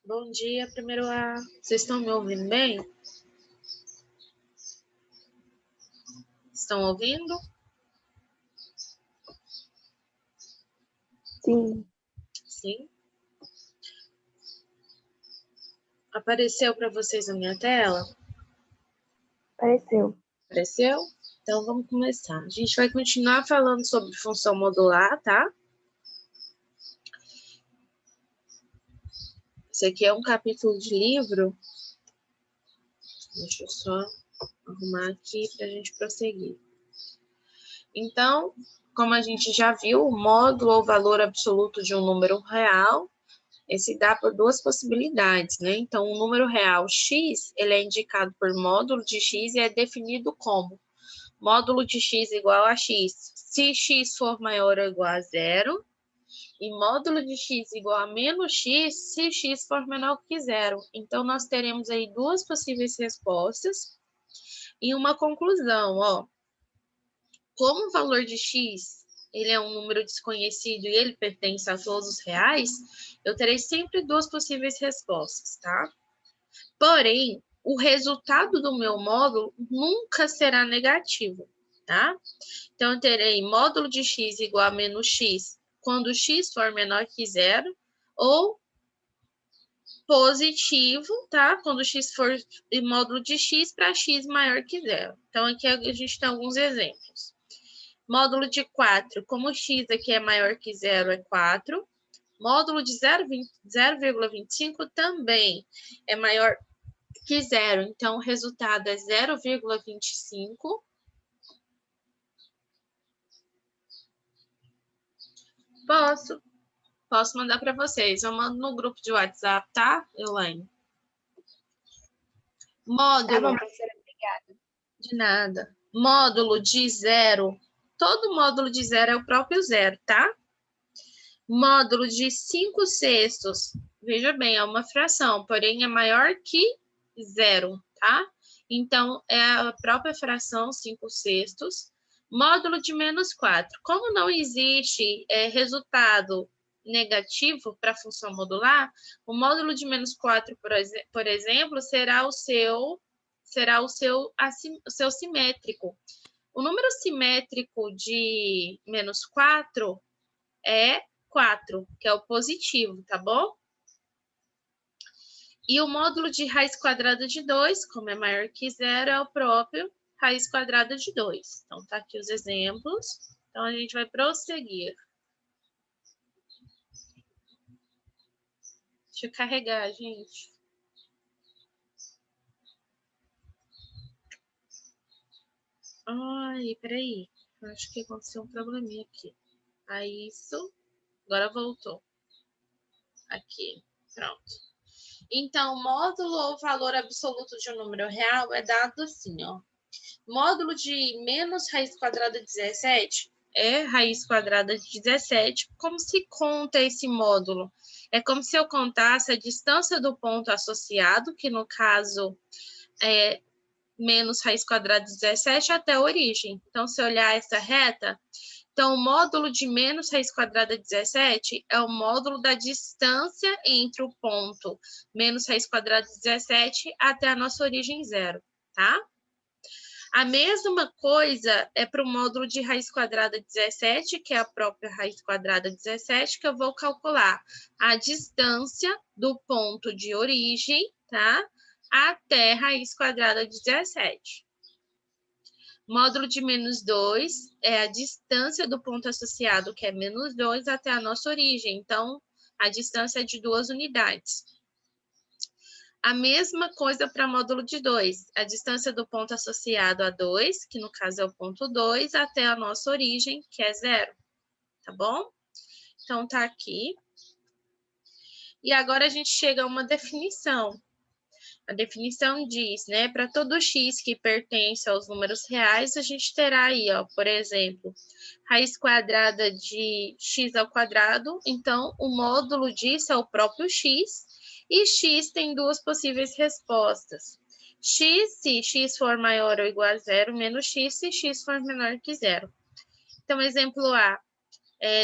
Bom dia, primeiro A. Vocês estão me ouvindo bem? Estão ouvindo? Sim. Sim. Apareceu para vocês a minha tela? Apareceu. Apareceu? Então, vamos começar. A gente vai continuar falando sobre função modular, tá? Esse aqui é um capítulo de livro. Deixa eu só arrumar aqui para a gente prosseguir. Então, como a gente já viu, o módulo ou valor absoluto de um número real, esse dá por duas possibilidades, né? Então, o número real x, ele é indicado por módulo de x e é definido como módulo de x igual a x, se x for maior ou igual a zero, e módulo de x igual a menos x, se x for menor que zero. Então, nós teremos aí duas possíveis respostas e uma conclusão, ó. Como o valor de x, ele é um número desconhecido e ele pertence a todos os reais, eu terei sempre duas possíveis respostas, tá? Porém, o resultado do meu módulo nunca será negativo, tá? Então, eu terei módulo de x igual a menos x quando x for menor que zero, ou positivo, tá? Quando x for módulo de x para x maior que zero. Então, aqui a gente tem alguns exemplos. Módulo de 4, como x aqui é maior que zero, é 4. Módulo de 0,25 também é maior que zero, então o resultado é 0,25. Posso mandar para vocês. Eu mando no grupo de WhatsApp, tá, Elaine? Módulo. Tá bom, professora, obrigada. De nada. Módulo de zero. Todo módulo de zero é o próprio zero, tá? Módulo de 5/6. Veja bem, é uma fração, porém é maior que zero, tá? Então, é a própria fração 5/6. Módulo de -4. Como não existe resultado negativo para a função modular, o módulo de -4, por exemplo, será o seu simétrico. O número simétrico de -4 é 4, que é o positivo, tá bom? E o módulo de raiz quadrada de 2, como é maior que zero, é o próprio raiz quadrada de 2. Então, tá aqui os exemplos. Então, a gente vai prosseguir. Deixa eu carregar, gente. Ai, peraí. Acho que aconteceu um probleminha aqui. Aí, isso. Agora voltou. Aqui. Pronto. Então, módulo ou valor absoluto de um número real é dado assim, ó. Módulo de menos raiz quadrada de 17 é raiz quadrada de 17. Como se conta esse módulo? É como se eu contasse a distância do ponto associado, que no caso é menos raiz quadrada de 17 até a origem. Então, se olhar essa reta, então o módulo de menos raiz quadrada de 17 é o módulo da distância entre o ponto menos raiz quadrada de 17 até a nossa origem zero, tá? A mesma coisa é para o módulo de raiz quadrada 17, que é a própria raiz quadrada 17, que eu vou calcular a distância do ponto de origem, tá? Até raiz quadrada 17. Módulo de -2 é a distância do ponto associado, que é -2, até a nossa origem. Então, a distância é de 2 unidades. A mesma coisa para módulo de 2, a distância do ponto associado a 2, que no caso é o ponto 2, até a nossa origem, que é 0, tá bom? Então, tá aqui. E agora a gente chega a uma definição. A definição diz, né, para todo x que pertence aos números reais, a gente terá aí, ó, por exemplo, raiz quadrada de x ao quadrado, então o módulo disso é o próprio x, e x tem duas possíveis respostas. X, se x for maior ou igual a zero, menos x, se x for menor que zero. Então, exemplo A,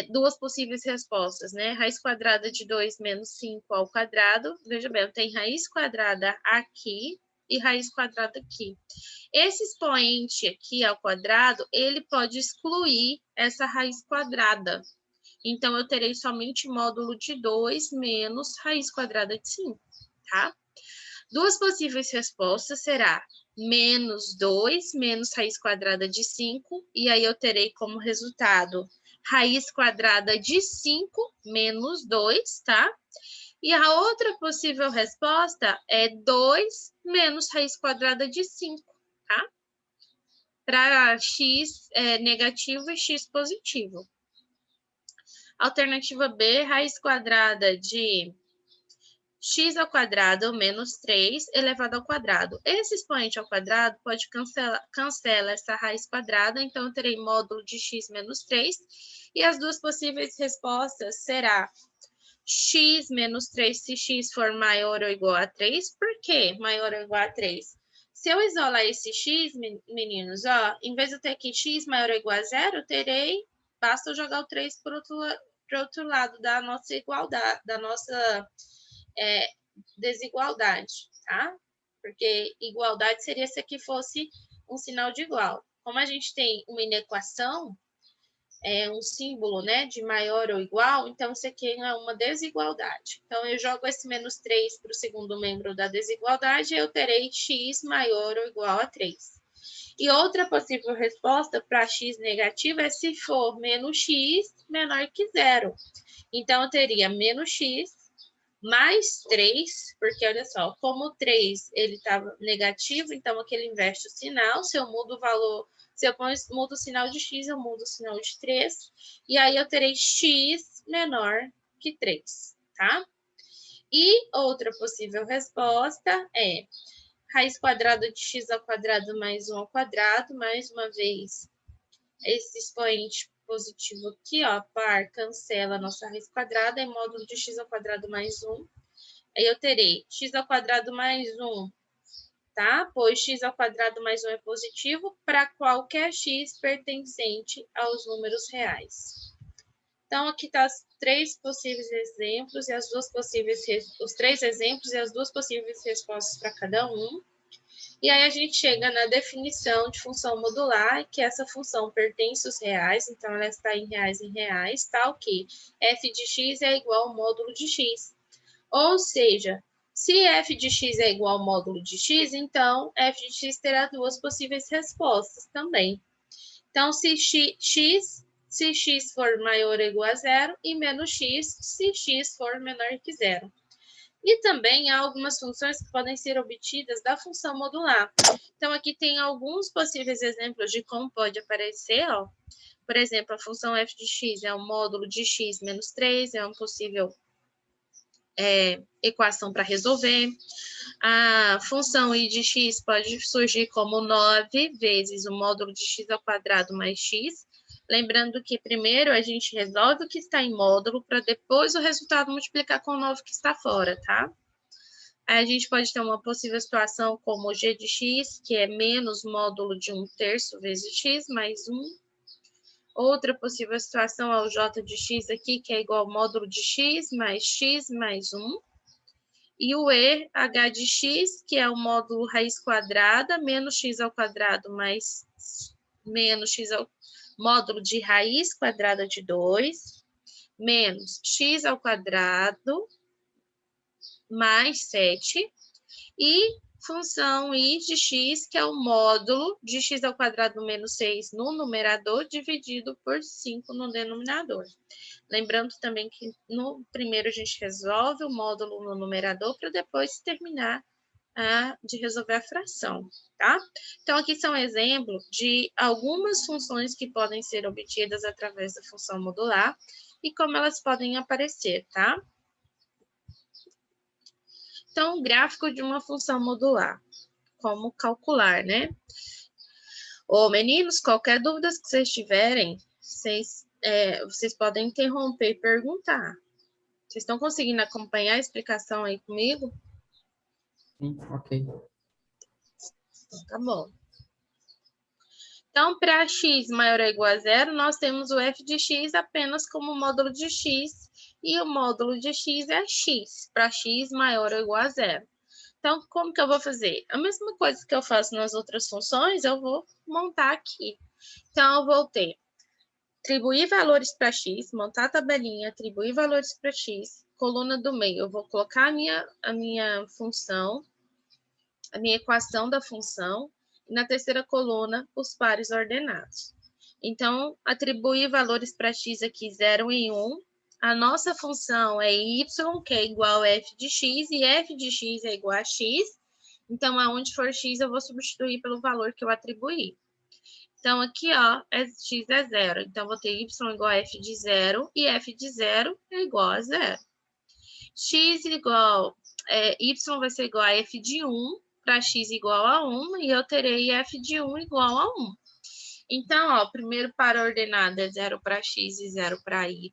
duas possíveis respostas, né? Raiz quadrada de 2 menos 5 ao quadrado. Veja bem, tem raiz quadrada aqui e raiz quadrada aqui. Esse expoente aqui ao quadrado, ele pode excluir essa raiz quadrada. Então, eu terei somente módulo de 2 menos raiz quadrada de 5, tá? Duas possíveis respostas será menos 2 menos raiz quadrada de 5, e aí eu terei como resultado raiz quadrada de 5 menos 2, tá? E a outra possível resposta é 2 menos raiz quadrada de 5, tá? Para x negativo e x positivo. Alternativa B, raiz quadrada de x ao quadrado menos 3 elevado ao quadrado. Esse expoente ao quadrado pode cancela essa raiz quadrada, então eu terei módulo de x menos 3, e as duas possíveis respostas será x menos 3 se x for maior ou igual a 3. Por que maior ou igual a 3? Se eu isolar esse x, meninos, ó, em vez de eu ter aqui x maior ou igual a 0, basta eu jogar o 3 para outro lado da nossa igualdade, da nossa desigualdade, tá? Porque igualdade seria se aqui fosse um sinal de igual. Como a gente tem uma inequação, um símbolo, né, de maior ou igual, então isso aqui é uma desigualdade. Então, eu jogo esse menos 3 para o segundo membro da desigualdade e eu terei x maior ou igual a 3. E outra possível resposta para x negativo é se for menos x menor que zero. Então, eu teria menos x mais 3, porque olha só, como o 3 ele estava negativo, então aqui ele inverte o sinal. Se eu mudo o valor, se eu mudo o sinal de x, eu mudo o sinal de 3, e aí eu terei x menor que 3, tá? E outra possível resposta é raiz quadrada de x ao quadrado mais 1 ao quadrado, mais uma vez, esse expoente positivo aqui, ó, par, cancela a nossa raiz quadrada, é módulo de x ao quadrado mais 1. Aí eu terei x ao quadrado mais 1, tá? Pois x ao quadrado mais 1 é positivo para qualquer x pertencente aos números reais. Então, aqui tá os três possíveis exemplos e os três exemplos e as duas possíveis respostas para cada um. E aí a gente chega na definição de função modular, que essa função pertence aos reais, então ela está em reais, tal que f de x é igual ao módulo de x. Ou seja, se f de x é igual ao módulo de x, então f de x terá duas possíveis respostas também. Então, se x for maior ou igual a zero, e menos x se x for menor que zero. E também há algumas funções que podem ser obtidas da função modular. Então, aqui tem alguns possíveis exemplos de como pode aparecer, ó. Por exemplo, a função f de x é um módulo de x menos 3, é uma possível equação para resolver. A função y de x pode surgir como 9 vezes o módulo de x ao quadrado mais x. Lembrando que primeiro a gente resolve o que está em módulo para depois o resultado multiplicar com o 9 que está fora, tá? Aí a gente pode ter uma possível situação como g de x, que é menos módulo de 1/3 vezes x mais 1. Outra possível situação é o j de x aqui, que é igual ao módulo de x mais 1. E o h de x, que é o módulo raiz quadrada, menos x ao quadrado mais menos x ao módulo de raiz quadrada de 2, menos x ao quadrado mais 7, e função y de x, que é o módulo de x ao quadrado menos 6 no numerador, dividido por 5 no denominador. Lembrando também que no primeiro a gente resolve o módulo no numerador para depois terminar de resolver a fração, tá? Então, aqui são exemplos de algumas funções que podem ser obtidas através da função modular e como elas podem aparecer, tá? Então, o gráfico de uma função modular. Como calcular, né? Ô, meninos, qualquer dúvida que vocês tiverem, vocês podem interromper e perguntar. Vocês estão conseguindo acompanhar a explicação aí comigo? Sim, ok. Então, tá bom. Então, para x maior ou igual a zero, nós temos o f de x apenas como módulo de x, e o módulo de x é x, para x maior ou igual a zero. Então, como que eu vou fazer? A mesma coisa que eu faço nas outras funções, eu vou montar aqui. Então, eu vou ter atribuir valores para x, montar a tabelinha, atribuir valores para x, coluna do meio, eu vou colocar a minha função, a minha equação da função, e na terceira coluna, os pares ordenados. Então, atribuir valores para x aqui 0 e 1. A nossa função é y, que é igual a f de x, e f de x é igual a x. Então, aonde for x, eu vou substituir pelo valor que eu atribuí. Então, aqui, ó, x é 0. Então, vou ter y igual a f de 0, e f de 0 é igual a 0. X igual, y vai ser igual a f de 1, para x igual a 1, e eu terei f de 1 igual a 1. Então, ó, o primeiro par ordenado é 0 para x e 0 para y.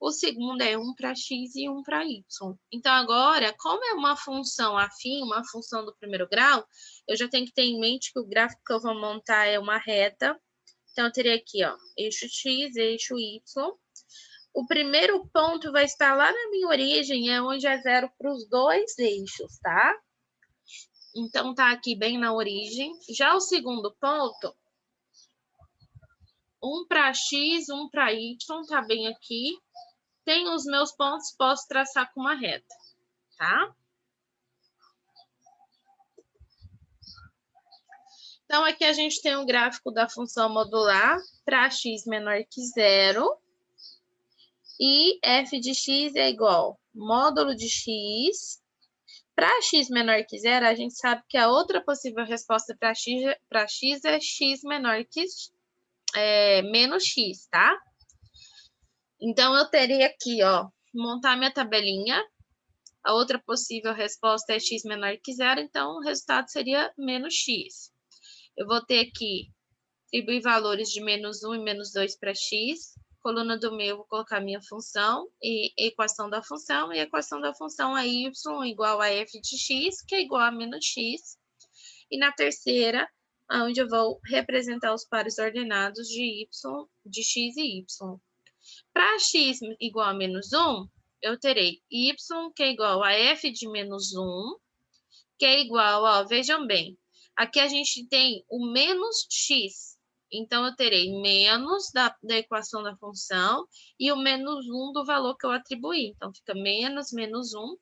O segundo é 1 para x e 1 para y. Então, agora, como é uma função afim, uma função do primeiro grau, eu já tenho que ter em mente que o gráfico que eu vou montar é uma reta. Então, eu teria aqui, ó, eixo x, eixo y. O primeiro ponto vai estar lá na minha origem, é onde é 0 para os dois eixos, tá? Então, tá aqui bem na origem. Já o segundo ponto, 1 para x, 1 para y, tá bem aqui. Tenho os meus pontos, posso traçar com uma reta, tá? Então, aqui a gente tem um gráfico da função modular para x menor que 0. E f de x é igual módulo de x. Para x menor que 0, a gente sabe que a outra possível resposta para x é x menor que menos x, tá? Então, eu teria aqui, ó, montar minha tabelinha. A outra possível resposta é x menor que 0, então o resultado seria menos x. Eu vou ter aqui, atribuir valores de menos 1 e menos 2 para x. Coluna do meio, vou colocar minha função e equação da função. E a equação da função é y igual a f de x, que é igual a menos x. E na terceira, onde eu vou representar os pares ordenados de x e y. Para x igual a menos 1, eu terei y, que é igual a f de menos 1, que é igual, ó, vejam bem, aqui a gente tem o menos x. Então, eu terei menos da equação da função e o menos 1 do valor que eu atribuí. Então, fica menos 1.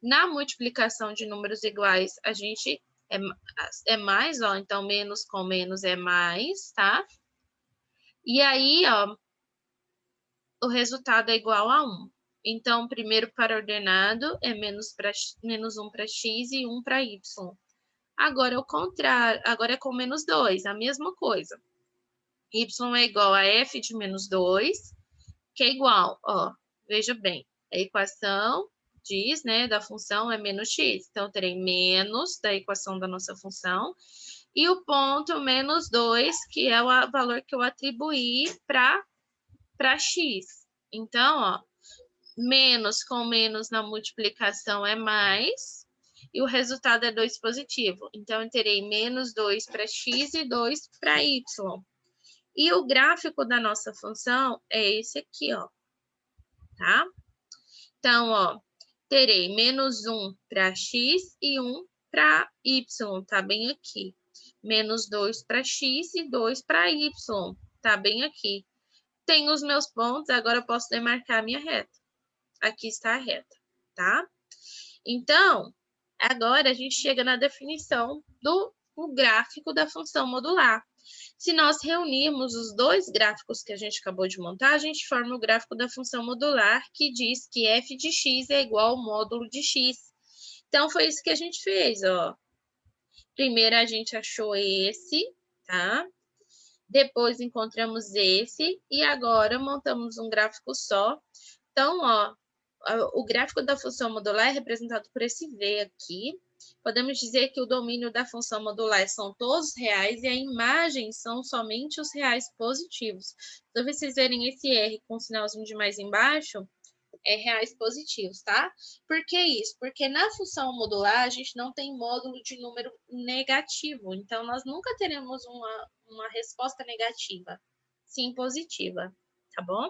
Na multiplicação de números iguais, a gente é mais, ó. Então, menos com menos é mais, tá? E aí, ó, o resultado é igual a 1. Então, o primeiro par ordenado é menos 1 para x e 1 para y. Agora é o contrário, agora é com menos 2, a mesma coisa. Y é igual a f de menos 2, que é igual, ó, veja bem, a equação diz, né, da função é menos x. Então, eu terei menos da equação da nossa função. E o ponto menos 2, que é o valor que eu atribuí para x. Então, ó, menos com menos na multiplicação é mais, e o resultado é 2 positivo. Então, eu terei menos 2 para x e 2 para y. E o gráfico da nossa função é esse aqui, ó, tá? Então, ó, terei menos 1 para x e 1 para y, tá bem aqui. Menos 2 para x e 2 para y, tá bem aqui. Tenho os meus pontos, agora eu posso demarcar a minha reta. Aqui está a reta, tá? Então, agora a gente chega na definição do gráfico da função modular. Se nós reunirmos os dois gráficos que a gente acabou de montar, a gente forma o gráfico da função modular, que diz que f de x é igual ao módulo de x. Então, foi isso que a gente fez, ó. Primeiro, a gente achou esse, tá? Depois, encontramos esse, e agora montamos um gráfico só. Então, ó, o gráfico da função modular é representado por esse V aqui. Podemos dizer que o domínio da função modular são todos reais e a imagem são somente os reais positivos. Então, vocês verem esse R com um sinalzinho de mais embaixo, é reais positivos, tá? Por que isso? Porque na função modular a gente não tem módulo de número negativo, então nós nunca teremos uma resposta negativa, sim positiva, tá bom?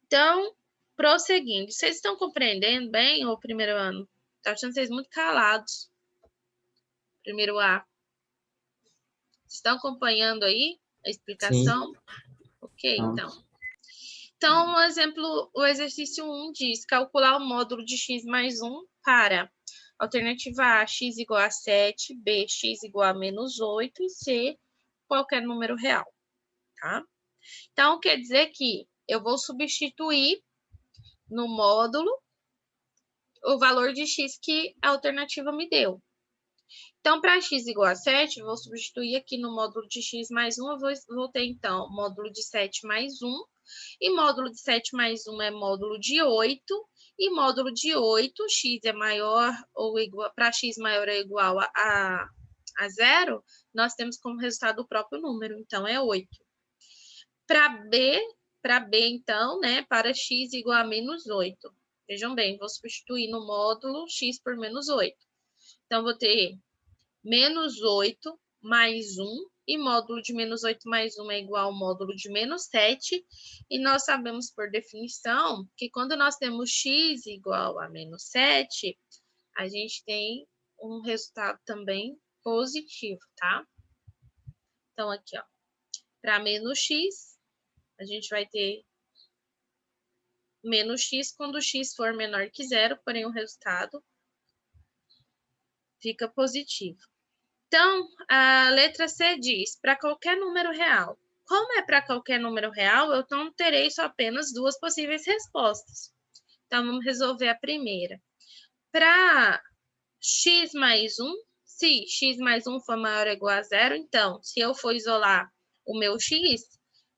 Então, prosseguindo, vocês estão compreendendo bem o primeiro ano? Tá achando vocês muito calados. Primeiro A. Estão acompanhando aí a explicação? Sim. Ok, Então, então. Então, o exercício 1 diz calcular o módulo de x mais 1 para alternativa A, x igual a 7, B, x igual a menos 8 e C, qualquer número real, tá? Então, quer dizer que eu vou substituir no módulo o valor de x que a alternativa me deu. Então, para x igual a 7, eu vou substituir aqui no módulo de x mais 1, eu vou ter, então, módulo de 7 mais 1, e módulo de 7 mais 1 é módulo de 8, e módulo de 8, x é maior ou igual, para x maior ou igual a 0, nós temos como resultado o próprio número, então é 8. Para B, então, né, para x igual a menos 8. Vejam bem, vou substituir no módulo x por menos 8. Então, vou ter menos 8 mais 1, e módulo de menos 8 mais 1 é igual ao módulo de menos 7, e nós sabemos por definição que quando nós temos x igual a menos 7, a gente tem um resultado também positivo, tá? Então, aqui, ó, para menos x, a gente vai ter menos x quando x for menor que zero, porém o resultado fica positivo. Então, a letra C diz, para qualquer número real. Como é para qualquer número real, eu não terei só apenas duas possíveis respostas. Então, vamos resolver a primeira. Para x mais 1, se x mais 1 for maior ou igual a zero, então, se eu for isolar o meu x,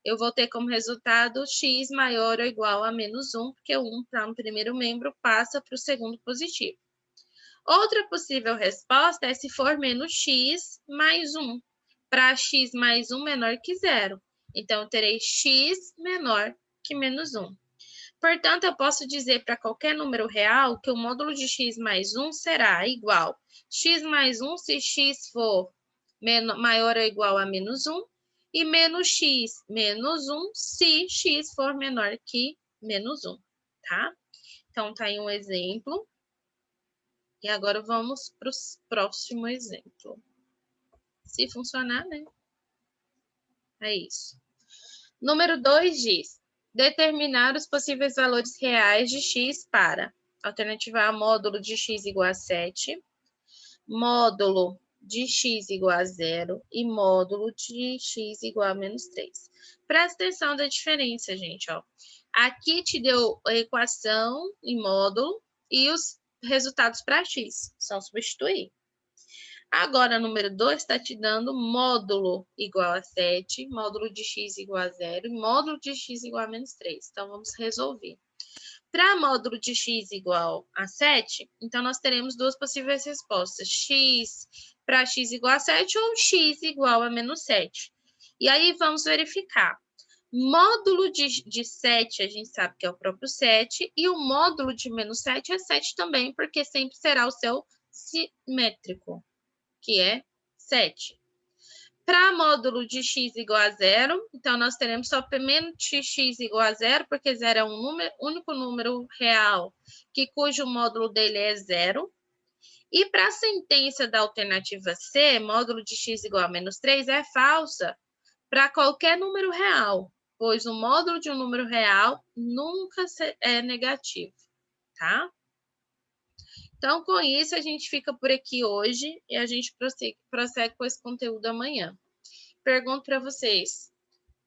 eu vou ter como resultado x maior ou igual a menos 1, porque o 1 para o primeiro membro passa para o segundo positivo. Outra possível resposta é se for menos x mais 1, para x mais 1 menor que zero. Então, eu terei x menor que menos 1. Portanto, eu posso dizer para qualquer número real que o módulo de x mais 1 será igual x mais 1 se x for maior ou igual a menos 1, e menos x menos 1 se x for menor que menos 1, tá? Então, tá aí um exemplo. E agora vamos para o próximo exemplo. Se funcionar, né? É isso. Número 2 diz, determinar os possíveis valores reais de x para alternativa A, módulo de x igual a 7, módulo de x igual a 0 e módulo de x igual a menos 3. Presta atenção da diferença, gente, ó. Aqui te deu a equação em módulo e os resultados para x. Só substituir. Agora, número 2 está te dando módulo igual a 7, módulo de x igual a 0 e módulo de x igual a menos 3. Então, vamos resolver. Para módulo de x igual a 7, então nós teremos duas possíveis respostas. X para x igual a 7 ou x igual a menos 7. E aí, vamos verificar. Módulo de 7, a gente sabe que é o próprio 7, e o módulo de menos 7 é 7 também, porque sempre será o seu simétrico, que é 7. Para módulo de x igual a 0, então nós teremos somente x igual a 0, porque 0 é um único número real, cujo módulo dele é 0. E para a sentença da alternativa C, módulo de x igual a menos 3 é falsa para qualquer número real, pois o módulo de um número real nunca é negativo, tá? Então, com isso, a gente fica por aqui hoje e a gente prossegue com esse conteúdo amanhã. Pergunto para vocês,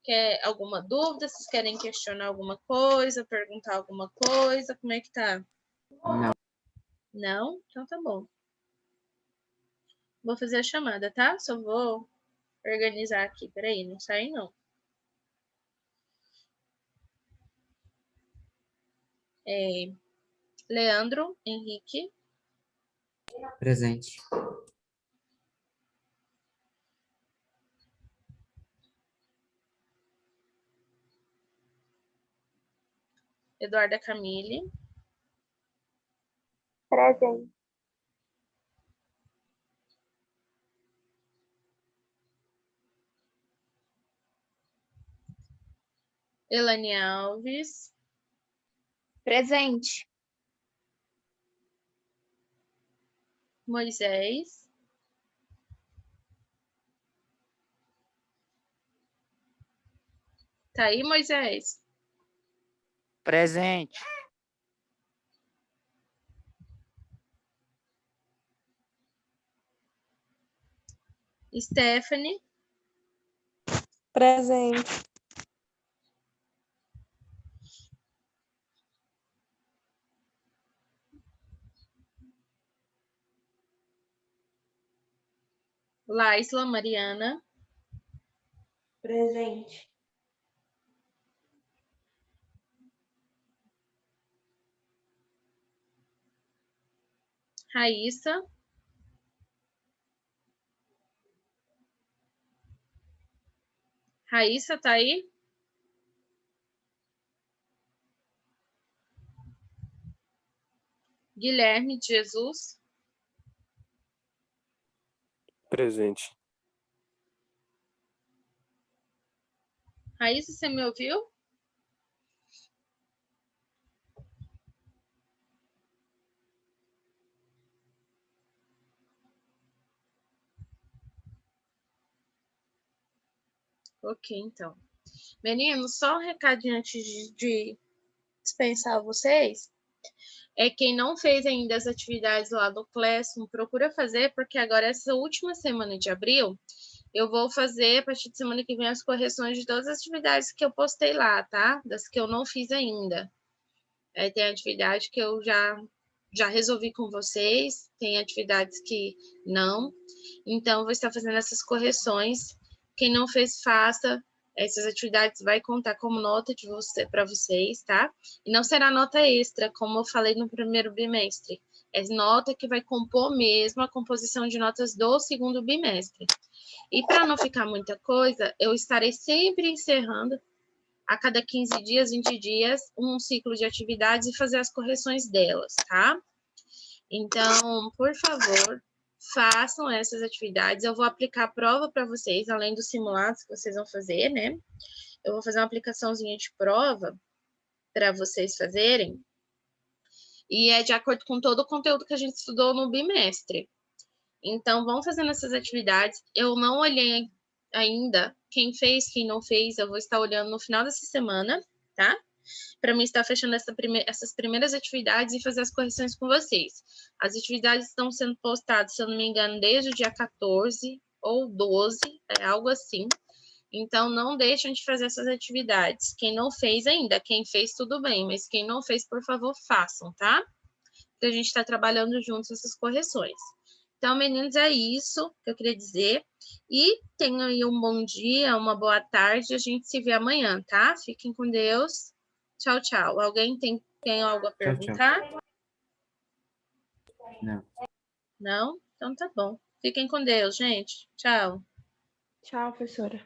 quer alguma dúvida? Vocês querem questionar alguma coisa, perguntar alguma coisa? Como é que tá? não. Não? Então tá bom. Vou fazer a chamada, tá? Só vou organizar aqui. Peraí, não sai não. Leandro Henrique. Presente. Eduarda Camille. Presente. Elane Alves. Presente. Moisés. Tá aí, Moisés? Presente. Stephanie. Presente. Laisla Mariana. Presente. Raíssa. Raíssa, tá aí? Guilherme de Jesus. Presente. Raíssa, você me ouviu? Ok, então. Meninos, só um recadinho antes de dispensar vocês. Quem não fez ainda as atividades lá do Classroom, procura fazer, porque agora essa última semana de abril, eu vou fazer, a partir de semana que vem, as correções de todas as atividades que eu postei lá, tá? Das que eu não fiz ainda. Tem atividade que eu já resolvi com vocês, tem atividades que não. Então, vou estar fazendo essas correções. Quem não fez, faça. Essas atividades vai contar como nota de para vocês, tá? E não será nota extra, como eu falei no primeiro bimestre. É nota que vai compor mesmo a composição de notas do segundo bimestre. E para não ficar muita coisa, eu estarei sempre encerrando a cada 15 dias, 20 dias, um ciclo de atividades e fazer as correções delas, tá? Então, por favor, façam essas atividades. Eu vou aplicar a prova para vocês, além dos simulados que vocês vão fazer, né? Eu vou fazer uma aplicaçãozinha de prova para vocês fazerem. E é de acordo com todo o conteúdo que a gente estudou no bimestre. Então, vão fazendo essas atividades. Eu não olhei ainda quem fez, quem não fez. Eu vou estar olhando no final dessa semana, tá? Para mim estar fechando essas primeiras atividades e fazer as correções com vocês. As atividades estão sendo postadas, se eu não me engano, desde o dia 14 ou 12, é algo assim. Então, não deixem de fazer essas atividades. Quem não fez ainda, quem fez, tudo bem, mas quem não fez, por favor, façam, tá? Porque a gente está trabalhando juntos essas correções. Então, meninos, é isso que eu queria dizer. E tenham aí um bom dia, uma boa tarde. A gente se vê amanhã, tá? Fiquem com Deus. Tchau, tchau. Alguém tem algo a perguntar? Tchau. Não. Não? Então tá bom. Fiquem com Deus, gente. Tchau. Tchau, professora.